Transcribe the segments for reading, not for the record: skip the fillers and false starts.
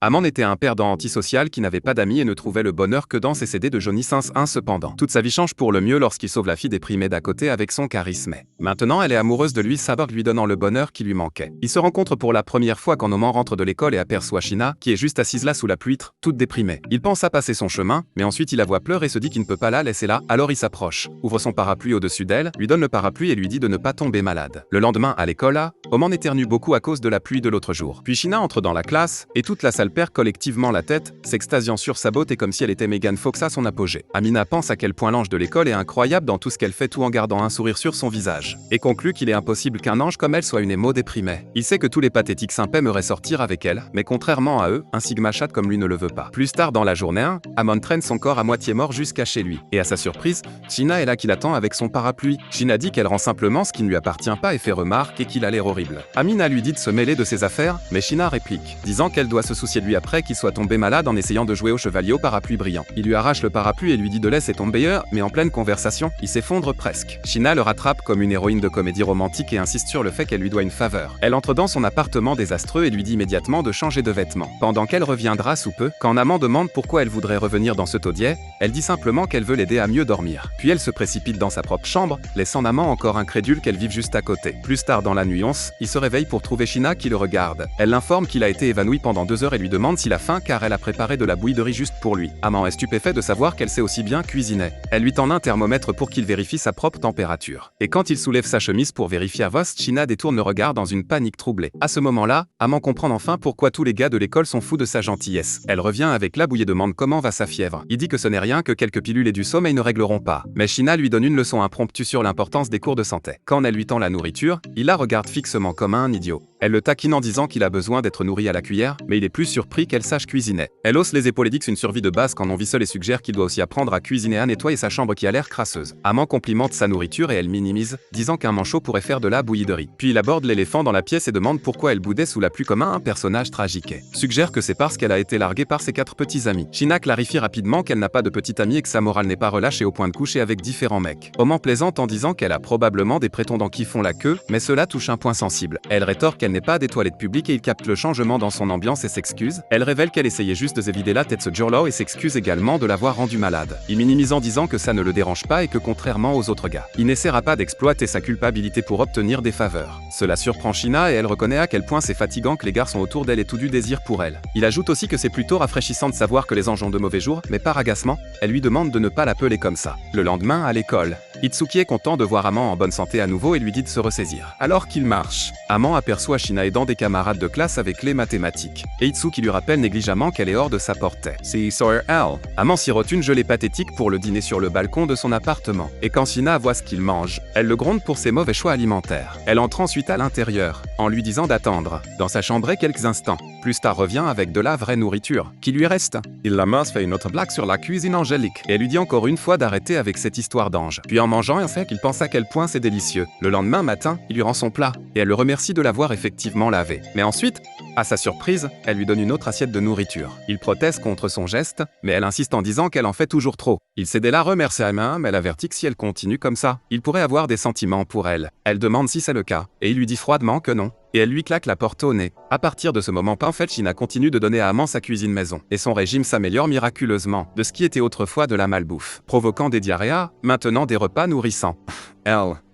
Amand était un perdant antisocial qui n'avait pas d'amis et ne trouvait le bonheur que dans ses CD de Johnny Sins 1 cependant. Toute sa vie change pour le mieux lorsqu'il sauve la fille déprimée d'à côté avec son charisme. Maintenant elle est amoureuse de lui, Sabre lui donnant le bonheur qui lui manquait. Ils se rencontrent pour la première fois quand Noman rentre de l'école et aperçoit Sheena, qui est juste assise là sous la pluie, toute déprimée. Il pense à passer son chemin, mais ensuite il la voit pleurer et se dit qu'il ne peut pas la laisser là, alors il s'approche, ouvre son parapluie au-dessus d'elle, lui donne le parapluie et lui dit de ne pas tomber malade. Le lendemain, à l'école, Oman éternue beaucoup à cause de la pluie de l'autre jour. Puis Sheena entre dans la classe, et toute la salle perd collectivement la tête, s'extasiant sur sa beauté comme si elle était Megan Fox à son apogée. Amina pense à quel point l'ange de l'école est incroyable dans tout ce qu'elle fait tout en gardant un sourire sur son visage, et conclut qu'il est impossible qu'un ange comme elle soit une émo déprimée. Il sait que tous les pathétiques simples aimeraient sortir avec elle, mais contrairement à eux, un Sigma chat comme lui ne le veut pas. Plus tard dans la journée, Amon traîne son corps à moitié mort jusqu'à chez lui, et à sa surprise, Sheena est là qui l'attend avec son parapluie. Sheena dit qu'elle rend simplement ce qui ne lui appartient pas et fait remarque et qu'il a l'air horrible. Amina lui dit de se mêler de ses affaires, mais Sheena réplique, disant qu'elle doit se soucier de lui après qu'il soit tombé malade en essayant de jouer au chevalier au parapluie brillant. Il lui arrache le parapluie et lui dit de laisser tomber, mais en pleine conversation, il s'effondre presque. Sheena le rattrape comme une héroïne de comédie romantique et insiste sur le fait qu'elle lui doit une faveur. Elle entre dans son appartement désastreux et lui dit immédiatement de changer de vêtements. Pendant qu'elle reviendra sous peu, quand Amand demande pourquoi elle voudrait revenir dans ce taudier, elle dit simplement qu'elle veut l'aider à mieux dormir. Puis elle se précipite dans sa propre chambre, laissant Amand encore incrédule qu'elle vive juste à côté. Plus tard dans la nuit, il se réveille pour trouver Sheena qui le regarde. Elle l'informe qu'il a été évanoui pendant 2 heures et lui demande s'il a faim car elle a préparé de la bouillie de riz juste pour lui. Amand est stupéfait de savoir qu'elle sait aussi bien cuisiner. Elle lui tend un thermomètre pour qu'il vérifie sa propre température. Et quand il soulève sa chemise pour vérifier à Vost, Sheena détourne le regard dans une panique troublée. À ce moment-là, Amand comprend enfin pourquoi tous les gars de l'école sont fous de sa gentillesse. Elle revient avec la bouillie et demande comment va sa fièvre. Il dit que ce n'est rien que quelques pilules et du sommeil ne régleront pas. Mais Sheena lui donne une leçon impromptue sur l'importance des cours de santé. Quand elle lui tend la nourriture, il la regarde fixement comme un idiot. Elle le taquine en disant qu'il a besoin d'être nourri à la cuillère, mais il est plus surpris qu'elle sache cuisiner. Elle hausse les épaules et dit que c'est une survie de base quand on vit seul et suggère qu'il doit aussi apprendre à cuisiner et à nettoyer sa chambre qui a l'air crasseuse. Amand complimente sa nourriture et elle minimise, disant qu'un manchot pourrait faire de la bouillie de riz. Puis il aborde l'éléphant dans la pièce et demande pourquoi elle boudait sous la pluie comme un personnage tragique. Suggère que c'est parce qu'elle a été larguée par ses 4 petits amis. Sheena clarifie rapidement qu'elle n'a pas de petit ami et que sa morale n'est pas relâchée au point de coucher avec différents mecs. Oman plaisante en disant qu'elle a probablement des prétendants qui font la queue, mais cela touche un point sensible. Elle rétorque qu'elle n'est pas des toilettes publiques et il capte le changement dans son ambiance et s'excuse. Elle révèle qu'elle essayait juste de se vider la tête ce jour-là et s'excuse également de l'avoir rendu malade. Il minimise en disant que ça ne le dérange pas et que contrairement aux autres gars, il n'essaiera pas d'exploiter sa culpabilité pour obtenir des faveurs. Cela surprend Sheena et elle reconnaît à quel point c'est fatigant que les garçons autour d'elle aient tout du désir pour elle. Il ajoute aussi que c'est plutôt rafraîchissant de savoir que les anges ont de mauvais jours, mais par agacement, elle lui demande de ne pas l'appeler comme ça. Le lendemain, à l'école, Itsuki est content de voir Amand en bonne santé à nouveau et lui dit de se ressaisir. Alors qu'il marche, Amand aperçoit Sheena aidant des camarades de classe avec les mathématiques. Et Itsuki lui rappelle négligemment qu'elle est hors de sa portée. C'est Sawyer L. Amand sirote une gelée pathétique pour le dîner sur le balcon de son appartement. Et quand Sheena voit ce qu'il mange, elle le gronde pour ses mauvais choix alimentaires. Elle entre ensuite à l'intérieur, en lui disant d'attendre, dans sa chambrée quelques instants. Plus tard revient avec de la vraie nourriture, qui lui reste. Il l'amasse, fait une autre blague sur la cuisine angélique, et elle lui dit encore une fois d'arrêter avec cette histoire d'ange. Puis en mangeant, il sait qu'il pense à quel point c'est délicieux. Le lendemain matin, il lui rend son plat, et elle le remercie de l'avoir effectivement lavé. Mais ensuite, à sa surprise, elle lui donne une autre assiette de nourriture. Il proteste contre son geste, mais elle insiste en disant qu'elle en fait toujours trop. Il cède la remercie à main, mais elle avertit que si elle continue comme ça, il pourrait avoir des sentiments pour elle. Elle demande si c'est le cas, et il lui dit froidement que non. Et elle lui claque la porte au nez. À partir de ce moment, Sheena continue de donner à Amand sa cuisine maison, et son régime s'améliore miraculeusement, de ce qui était autrefois de la malbouffe, provoquant des diarrhéas, maintenant des repas nourrissants.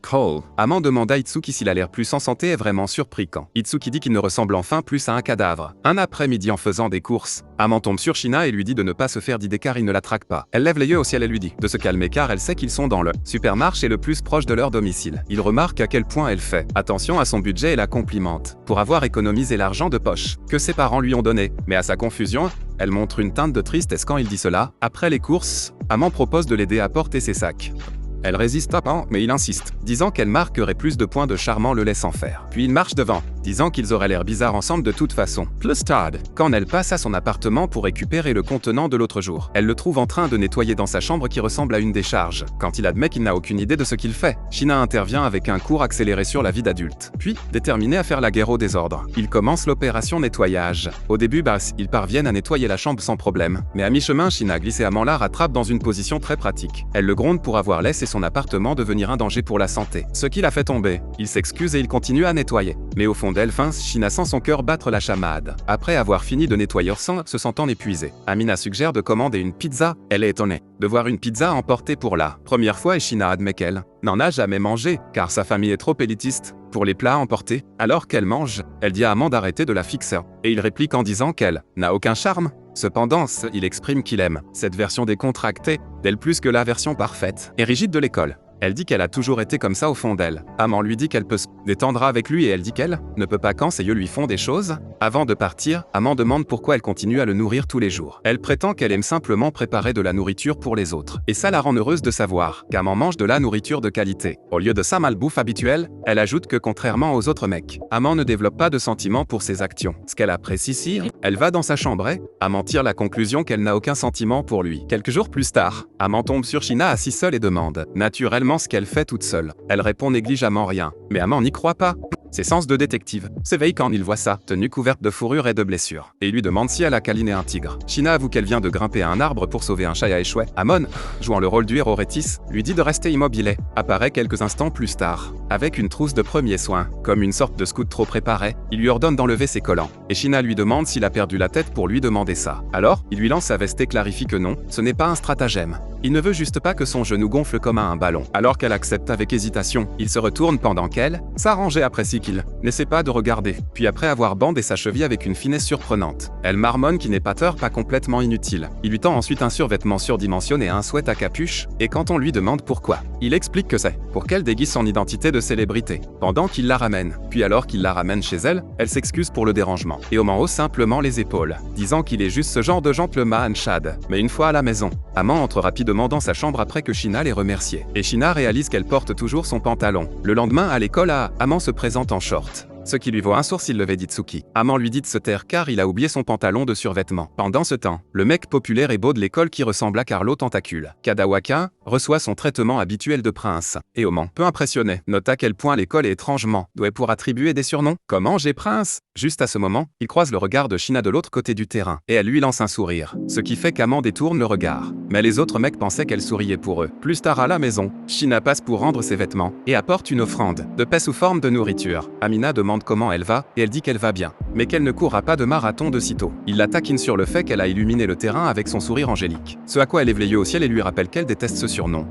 Cole. Amand demande à Itsuki s'il a l'air plus en santé et est vraiment surpris quand Itsuki dit qu'il ne ressemble enfin plus à un cadavre. Un après-midi en faisant des courses, Amand tombe sur Sheena et lui dit de ne pas se faire d'idées car il ne la traque pas. Elle lève les yeux au ciel et lui dit de se calmer car elle sait qu'ils sont dans le supermarché le plus proche de leur domicile. Il remarque à quel point elle fait attention à son budget et la complimente pour avoir économisé l'argent de poche que ses parents lui ont donné. Mais à sa confusion, elle montre une teinte de tristesse quand il dit cela. Après les courses, Amand propose de l'aider à porter ses sacs. Elle résiste pas, mais il insiste, disant qu'elle marquerait plus de points de charmant le laissant faire. Puis il marche devant, disant qu'ils auraient l'air bizarres ensemble de toute façon. Plus tard, quand elle passe à son appartement pour récupérer le contenant de l'autre jour, elle le trouve en train de nettoyer dans sa chambre qui ressemble à une décharge. Quand il admet qu'il n'a aucune idée de ce qu'il fait, Sheena intervient avec un cours accéléré sur la vie d'adulte. Puis, déterminé à faire la guerre au désordre, il commence l'opération nettoyage. Au début, ils parviennent à nettoyer la chambre sans problème, mais à mi-chemin, Sheena glisse et Amand la rattrape dans une position très pratique. Elle le gronde pour avoir laissé son appartement devenir un danger pour la santé. Ce qui l'a fait tomber. Il s'excuse et il continue à nettoyer. Mais au fond fond d'elle fince Shina sent son cœur battre la chamade. Après avoir fini de nettoyer sang, se sentant épuisée, Amina suggère de commander une pizza. Elle est étonnée de voir une pizza emportée pour la première fois et Shina admet qu'elle n'en a jamais mangé, car sa famille est trop élitiste pour les plats emportés. Alors qu'elle mange, elle dit à Amand d'arrêter de la fixer, et il réplique en disant qu'elle n'a aucun charme. Cependant, il exprime qu'il aime cette version décontractée d'elle plus que la version parfaite et rigide de l'école. Elle dit qu'elle a toujours été comme ça au fond d'elle. Amand lui dit qu'elle peut se détendre avec lui et elle dit qu'elle ne peut pas quand ses yeux lui font des choses. Avant de partir, Amand demande pourquoi elle continue à le nourrir tous les jours. Elle prétend qu'elle aime simplement préparer de la nourriture pour les autres. Et ça la rend heureuse de savoir qu'Amand mange de la nourriture de qualité. Au lieu de sa malbouffe habituelle, elle ajoute que contrairement aux autres mecs, Amand ne développe pas de sentiments pour ses actions. Ce qu'elle apprécie si elle va dans sa chambre et Amand tire la conclusion qu'elle n'a aucun sentiment pour lui. Quelques jours plus tard, Amand tombe sur Shina assise seule et demande naturellement ce qu'elle fait toute seule. Elle répond négligemment rien, mais Amand n'y croit pas. Ses sens de détective s'éveillent quand il voit sa tenue couverte de fourrure et de blessures, et il lui demande si elle a câliné un tigre. Shina avoue qu'elle vient de grimper à un arbre pour sauver un chat à échouer. Amon, jouant le rôle du héros Rétis, lui dit de rester immobile et apparaît quelques instants plus tard, avec une trousse de premiers soins, comme une sorte de scout trop préparé. Il lui ordonne d'enlever ses collants, et Shina lui demande s'il a perdu la tête pour lui demander ça. Alors, il lui lance sa veste et clarifie que non, ce n'est pas un stratagème. Il ne veut juste pas que son genou gonfle comme un ballon. Alors qu'elle accepte avec hésitation, il se retourne pendant qu'elle s'arrange et apprécie qu'il n'essaie pas de regarder. Puis après avoir bandé sa cheville avec une finesse surprenante, elle marmonne qu'il n'est pas tort, pas complètement inutile. Il lui tend ensuite un survêtement surdimensionné et un sweat à capuche, et quand on lui demande pourquoi, il explique que c'est pour qu'elle déguise son identité de célébrité, pendant qu'il la ramène. Puis alors qu'il la ramène chez elle, elle s'excuse pour le dérangement, et Oman hausse simplement les épaules, disant qu'il est juste ce genre de gentleman Chad. Mais une fois à la maison, Amand entre rapidement dans sa chambre après que Shina l'ait remercié. Et Shina réalise qu'elle porte toujours son pantalon. Le lendemain, à l'école, Amand se présente en short, ce qui lui vaut un sourcil levé d'Itsuki. Amand lui dit de se taire car il a oublié son pantalon de survêtement. Pendant ce temps, le mec populaire et beau de l'école qui ressemble à Carlo Tentacule, Kadawaka, reçoit son traitement habituel de prince. Et Oman, peu impressionné, note à quel point l'école est étrangement douée pour attribuer des surnoms. Comment j'ai prince? Juste à ce moment, il croise le regard de Shina de l'autre côté du terrain, et elle lui lance un sourire, ce qui fait qu'Amand détourne le regard. Mais les autres mecs pensaient qu'elle souriait pour eux. Plus tard à la maison, Shina passe pour rendre ses vêtements, et apporte une offrande de paix sous forme de nourriture. Amina demande comment elle va, et elle dit qu'elle va bien, mais qu'elle ne courra pas de marathon de sitôt. Il la taquine sur le fait qu'elle a illuminé le terrain avec son sourire angélique. Ce à quoi elle lève les yeux au ciel et lui rappelle qu'elle déteste ce surnom.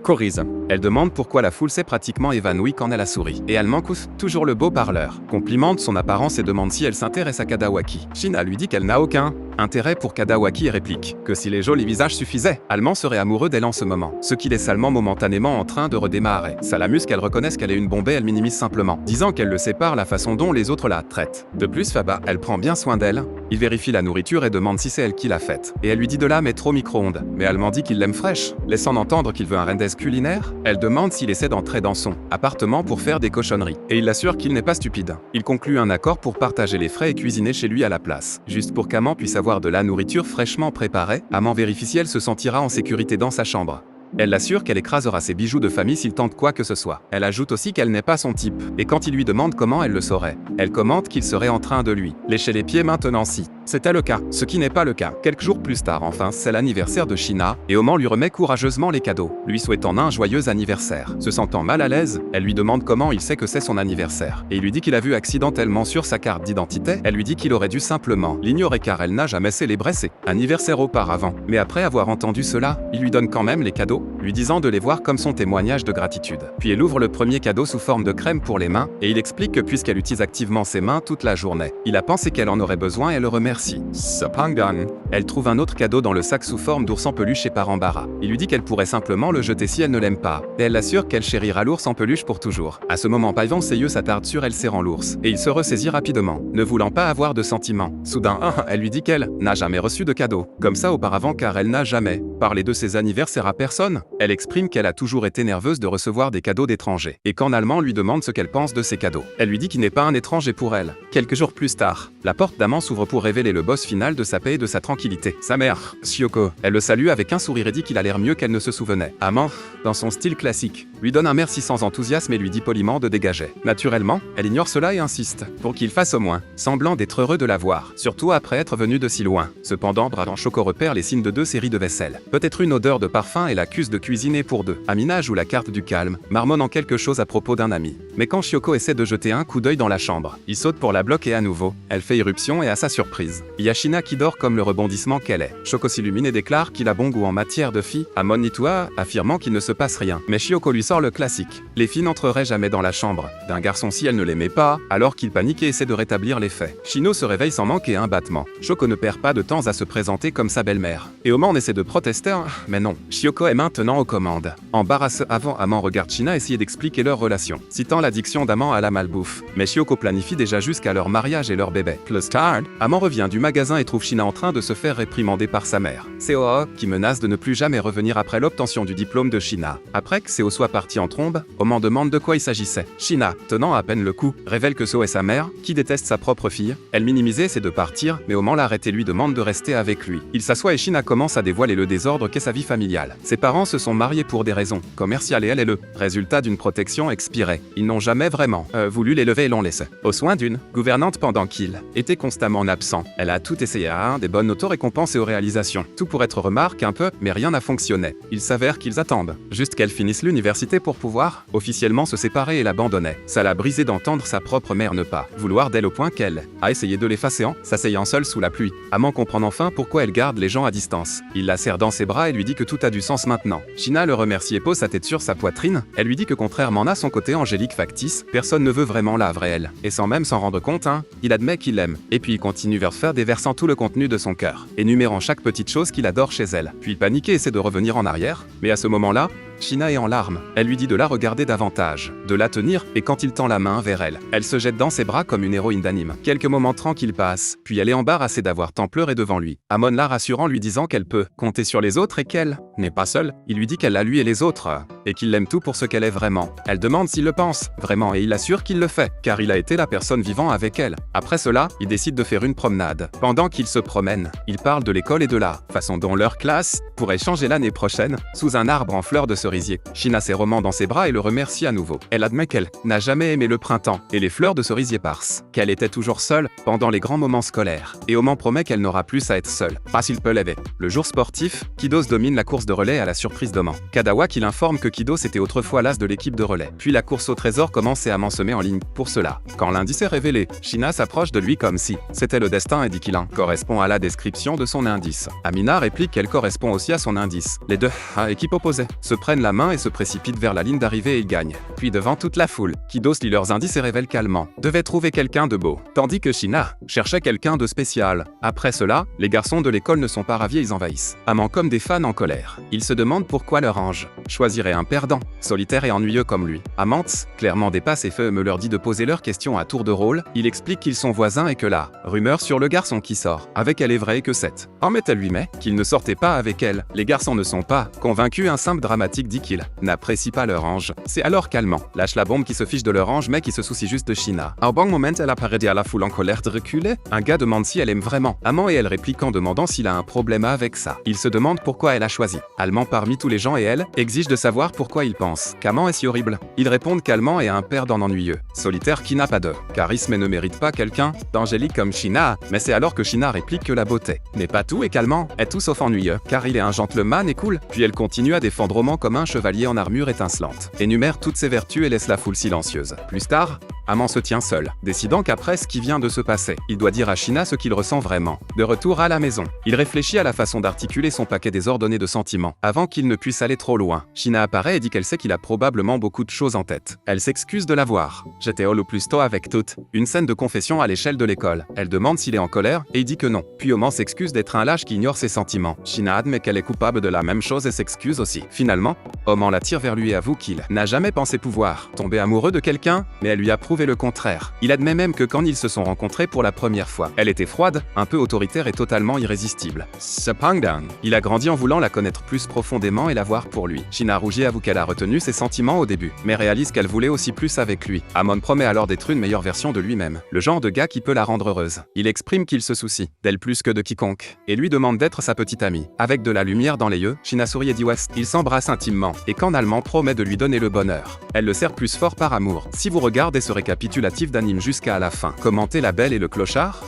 Corise. Elle demande pourquoi la foule s'est pratiquement évanouie quand elle a souri. Et elle manque toujours le beau parleur. Complimente son apparence et demande si elle s'intéresse à Kadawaki. Shina lui dit qu'elle n'a aucun intérêt pour Kadawaki et réplique que si les jolis visages suffisaient, Allemand serait amoureux d'elle en ce moment. Ce qu'il est seulement momentanément en train de redémarrer. Ça l'amuse qu'elle reconnaisse qu'elle est une bombe et elle minimise simplement, disant qu'elle le sépare la façon dont les autres la traitent. De plus, Faba, elle prend bien soin d'elle. Il vérifie la nourriture et demande si c'est elle qui l'a faite. Et elle lui dit de la mettre au micro-ondes. Mais Allemand dit qu'il l'aime fraîche, laissant entendre qu'il veut un rendez culinaire. Elle demande s'il essaie d'entrer dans son appartement pour faire des cochonneries. Et il l'assure qu'il n'est pas stupide. Il conclut un accord pour partager les frais et cuisiner chez lui à la place. Juste pour qu'Amand puisse avoir de la nourriture fraîchement préparée, Amand vérifie si elle se sentira en sécurité dans sa chambre. Elle l'assure qu'elle écrasera ses bijoux de famille s'il tente quoi que ce soit. Elle ajoute aussi qu'elle n'est pas son type, et quand il lui demande comment elle le saurait, elle commente qu'il serait en train de lui lécher les pieds maintenant si c'était le cas, ce qui n'est pas le cas. Quelques jours plus tard, enfin, c'est l'anniversaire de Shina, et Oman lui remet courageusement les cadeaux, lui souhaitant un joyeux anniversaire. Se sentant mal à l'aise, elle lui demande comment il sait que c'est son anniversaire, et il lui dit qu'il a vu accidentellement sur sa carte d'identité. Elle lui dit qu'il aurait dû simplement l'ignorer car elle n'a jamais célébré ses anniversaires auparavant. Mais après avoir entendu cela, il lui donne quand même les cadeaux, lui disant de les voir comme son témoignage de gratitude. Puis elle ouvre le premier cadeau sous forme de crème pour les mains, et il explique que puisqu'elle utilise activement ses mains toute la journée, il a pensé qu'elle en aurait besoin et le remercie. Cependant, elle trouve un autre cadeau dans le sac sous forme d'ours en peluche et par embarras. Il lui dit qu'elle pourrait simplement le jeter si elle ne l'aime pas, et elle l'assure qu'elle chérira l'ours en peluche pour toujours. À ce moment, Pavan ses yeux s'attardent sur elle serrant l'ours, et il se ressaisit rapidement, ne voulant pas avoir de sentiments. Soudain, elle lui dit qu'elle n'a jamais reçu de cadeau, comme ça auparavant car elle n'a jamais parlé de ses anniversaires à personne. Elle exprime qu'elle a toujours été nerveuse de recevoir des cadeaux d'étrangers, et qu'en allemand lui demande ce qu'elle pense de ces cadeaux. Elle lui dit qu'il n'est pas un étranger pour elle. Quelques jours plus tard, la porte d'Amand s'ouvre pour révéler est le boss final de sa paix et de sa tranquillité. Sa mère, Shioko, elle le salue avec un sourire et dit qu'il a l'air mieux qu'elle ne se souvenait. Amant, dans son style classique, lui donne un merci sans enthousiasme et lui dit poliment de dégager. Naturellement, elle ignore cela et insiste, pour qu'il fasse au moins, semblant d'être heureux de la voir, surtout après être venu de si loin. Cependant, Shoko repère les signes de 2 séries de vaisselle. Peut-être une odeur de parfum et l'accuse de cuisiner pour 2. Amina joue la carte du calme, marmonnant quelque chose à propos d'un ami. Mais quand Shioko essaie de jeter un coup d'œil dans la chambre, il saute pour la bloquer à nouveau. Elle fait irruption et à sa surprise, il y a Shina qui dort comme le rebondissement qu'elle est. Shoko s'illumine et déclare qu'il a bon goût en matière de filles, à Monitua, affirmant qu'il ne se passe rien. Mais Shioko lui sort le classique. Les filles n'entreraient jamais dans la chambre d'un garçon si elle ne l'aimait pas, alors qu'il panique et essaie de rétablir les faits. Shino se réveille sans manquer un battement. Shoko ne perd pas de temps à se présenter comme sa belle-mère. Et Oman essaie de protester, mais non. Shioko est maintenant aux commandes. Embarrassé avant, Amant regarde Shina essayer d'expliquer leur relation, citant l'addiction d'Amant à la malbouffe. Mais Shioko planifie déjà jusqu'à leur mariage et leur bébé. Plus tard, Amant revient du magasin et trouve Shina en train de se faire réprimander par sa mère. Seo, qui menace de ne plus jamais revenir après l'obtention du diplôme de Shina. Après que Seo soit parti en trombe, Oman demande de quoi il s'agissait. Shina, tenant à peine le coup, révèle que Seo est sa mère, qui déteste sa propre fille. Elle minimisait essaie de partir, mais Oman l'arrête et lui demande de rester avec lui. Il s'assoit et Shina commence à dévoiler le désordre qu'est sa vie familiale. Ses parents se sont mariés pour des raisons commerciales et elle est le résultat d'une protection expirée. Ils n'ont jamais vraiment voulu l'élever et l'ont laissé aux soins d'une gouvernante pendant qu'il était constamment absent. Elle a tout essayé à des bonnes auto-récompenses et aux réalisations. Tout pour être remarqué un peu, mais rien n'a fonctionné. Il s'avère qu'ils attendent juste qu'elle finisse l'université pour pouvoir officiellement se séparer et l'abandonner. Ça l'a brisé d'entendre sa propre mère ne pas vouloir d'elle au point qu'elle a essayé de l'effacer en s'asseyant seule sous la pluie. Amant comprend enfin pourquoi elle garde les gens à distance. Il la serre dans ses bras et lui dit que tout a du sens maintenant. Shina le remercie et pose sa tête sur sa poitrine. Elle lui dit que contrairement à son côté angélique factice, personne ne veut vraiment la vraie elle. Et sans même s'en rendre compte, il admet qu'il l'aime. Et puis il continue vers faire déversant tout le contenu de son cœur, énumérant chaque petite chose qu'il adore chez elle. Puis paniqué essaie de revenir en arrière, mais à ce moment-là, Shina est en larmes. Elle lui dit de la regarder davantage, de la tenir, et quand il tend la main vers elle, elle se jette dans ses bras comme une héroïne d'anime. Quelques moments tranquilles passent, puis elle est embarrassée d'avoir tant pleuré devant lui. Amon la rassure en lui disant qu'elle peut compter sur les autres et qu'elle n'est pas seule. Il lui dit qu'elle a lui et les autres, et qu'il l'aime tout pour ce qu'elle est vraiment. Elle demande s'il le pense, vraiment, et il assure qu'il le fait, car il a été la personne vivant avec elle. Après cela, il décide de faire une promenade. Pendant qu'ils se promènent, ils parlent de l'école et de la façon dont leur classe pourrait changer l'année prochaine, sous un arbre en fleurs de cerisier. Shina ses romans dans ses bras et le remercie à nouveau. Elle admet qu'elle n'a jamais aimé le printemps et les fleurs de cerisier parses, qu'elle était toujours seule pendant les grands moments scolaires. Et Oman promet qu'elle n'aura plus à être seule. Pas s'il peut l'aider. Le jour sportif, Kidos domine la course de relais à la surprise d'Oman. Kadawa qui l'informe que Kidos était autrefois l'as de l'équipe de relais. Puis la course au trésor commence et à semer en ligne pour cela. Quand l'indice est révélé, Shina s'approche de lui comme si c'était le destin et dit qu'il correspond à la description de son indice. Amina réplique qu'elle correspond aussi à son indice. Les deux, à équipe opposée, se prennent la main et se précipitent vers la ligne d'arrivée et ils gagnent. Puis devant toute la foule, Kidos lit leurs indices et révèle qu'Allemand devait trouver quelqu'un de beau, tandis que Shina cherchait quelqu'un de spécial. Après cela, les garçons de l'école ne sont pas ravis et ils envahissent. Amant comme des fans en colère. Ils se demandent pourquoi leur ange choisirait un perdant, solitaire et ennuyeux comme lui. Amantz, clairement dépasse et me leur dit de poser leurs questions à tour de rôle. Il explique qu'ils sont voisins et que la rumeur sur le garçon qui sort avec elle est vraie et que cette elle lui met qu'il ne sortait pas avec elle. Les garçons ne sont pas convaincus, un simple dramatique dit qu'il n'apprécie pas leur ange. C'est alors qu'Allemand lâche la bombe qui se fiche de leur ange mais qui se soucie juste de Shina. À un bon moment, elle apparaît à la foule en colère de reculer. Un gars demande si elle aime vraiment Amant et elle réplique en demandant s'il a un problème avec ça. Il se demande pourquoi elle a choisi Allemand parmi tous les gens et elle exige de savoir pourquoi il pense qu'Amant est si horrible. Ils répondent qu'Allemand est un perdant ennuyeux, solitaire qui n'a pas de charisme et ne mérite pas quelqu'un d'angélique comme Shina. Mais c'est alors que Shina réplique que la beauté n'est pas tout et qu'Allemand est tout sauf ennuyeux, car il est un gentleman et cool. Puis elle continue à défendre Roman comme un chevalier en armure étincelante, énumère toutes ses vertus et laisse la foule silencieuse. Plus tard, Amant se tient seul, décidant qu'après ce qui vient de se passer, il doit dire à Shina ce qu'il ressent vraiment. De retour à la maison, il réfléchit à la façon d'articuler son paquet désordonné de sentiments, avant qu'il ne puisse aller trop loin. Shina apparaît et dit qu'elle sait qu'il a probablement beaucoup de choses en tête. Elle s'excuse de l'avoir. J'étais au plus tôt avec toute une scène de confession à l'échelle de l'école. Elle demande s'il est en colère, et il dit que non. Puis Oman s'excuse d'être un lâche qui ignore ses sentiments. Shina admet qu'elle est coupable de la même chose et s'excuse aussi. Finalement, Oman la tire vers lui et avoue qu'il n'a jamais pensé pouvoir tomber amoureux de quelqu'un, mais elle lui approuve prouver le contraire. Il admet même que quand ils se sont rencontrés pour la première fois, elle était froide, un peu autoritaire et totalement irrésistible. Cependant, il a grandi en voulant la connaître plus profondément et la voir pour lui. Shinaruji avoue qu'elle a retenu ses sentiments au début, mais réalise qu'elle voulait aussi plus avec lui. Amon promet alors d'être une meilleure version de lui-même, le genre de gars qui peut la rendre heureuse. Il exprime qu'il se soucie d'elle plus que de quiconque, et lui demande d'être sa petite amie. Avec de la lumière dans les yeux, Shina sourit et dit West. Ils s'embrassent intimement, et qu'en allemand promet de lui donner le bonheur. Elle le serre plus fort par amour. Si vous regardez ce récapitulatif d'anime jusqu'à la fin, commentez la belle et le clochard.